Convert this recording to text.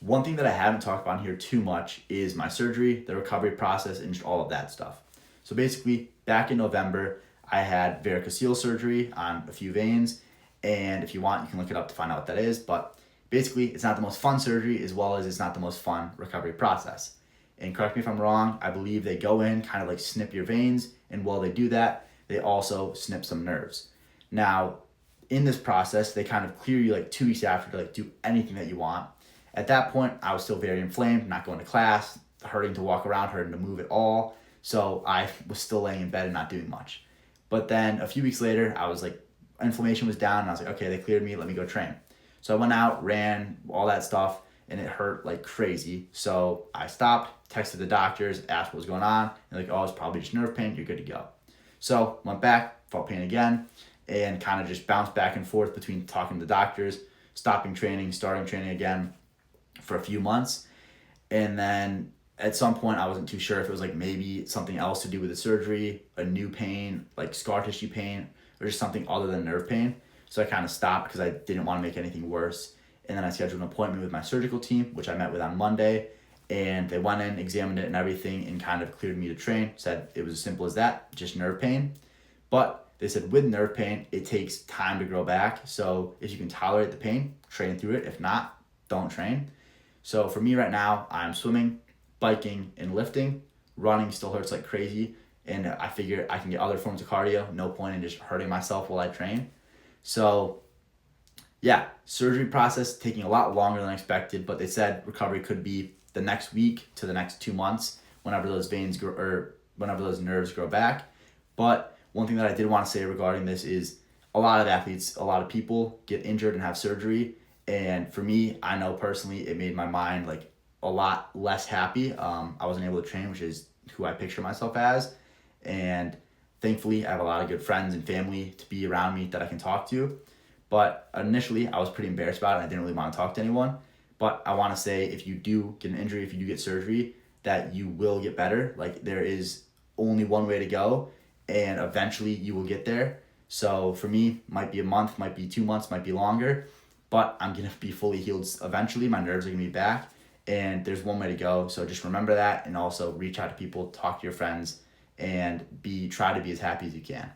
One thing that I haven't talked about here too much is my surgery, the recovery process, and just all of that stuff. So basically, back in November, I had varicocele surgery on a few veins, and if you want, you can look it up to find out what that is, but basically, it's not the most fun surgery as well as it's not the most fun recovery process. And correct me if I'm wrong, I believe they go in, kind of like snip your veins, and while they do that, they also snip some nerves. Now, in this process, they kind of clear you like 2 weeks after to like do anything that you want. At that point, I was still very inflamed, not going to class, hurting to walk around, hurting to move at all. So I was still laying in bed and not doing much. But then a few weeks later, I was like, inflammation was down, and I was like, okay, they cleared me, let me go train. So I went out, ran, all that stuff, and it hurt like crazy. So I stopped, texted the doctors, asked what was going on, and like, oh, it's probably just nerve pain, you're good to go. So went back, felt pain again, and kind of just bounced back and forth between talking to the doctors, stopping training, starting training again for a few months. And then at some point, I wasn't too sure if it was like maybe something else to do with the surgery, a new pain, like scar tissue pain, or just something other than nerve pain. So I kind of stopped because I didn't want to make anything worse. And then I scheduled an appointment with my surgical team, which I met with on Monday. And they went in, examined it and everything, and kind of cleared me to train. Said it was as simple as that, just nerve pain. But they said with nerve pain, it takes time to grow back. So if you can tolerate the pain, train through it. If not, don't train. So for me right now, I'm swimming, biking, and lifting. Running still hurts like crazy. And I figure I can get other forms of cardio. No point in just hurting myself while I train. So yeah, surgery process taking a lot longer than expected, but they said recovery could be the next week to the next 2 months whenever those veins grow or whenever those nerves grow back. But one thing that I did want to say regarding this is a lot of athletes, a lot of people get injured and have surgery. And for me, I know personally it made my mind like a lot less happy. I wasn't able to train, which is who I picture myself as. And thankfully, I have a lot of good friends and family to be around me that I can talk to. But initially, I was pretty embarrassed about it. I didn't really want to talk to anyone. But I want to say if you do get an injury, if you do get surgery, that you will get better. Like there is only one way to go, and eventually you will get there. So for me, might be a month, might be 2 months, might be longer, but I'm going to be fully healed eventually. My nerves are going to be back, and there's one way to go. So just remember that, and also reach out to people, talk to your friends, and try to be as happy as you can.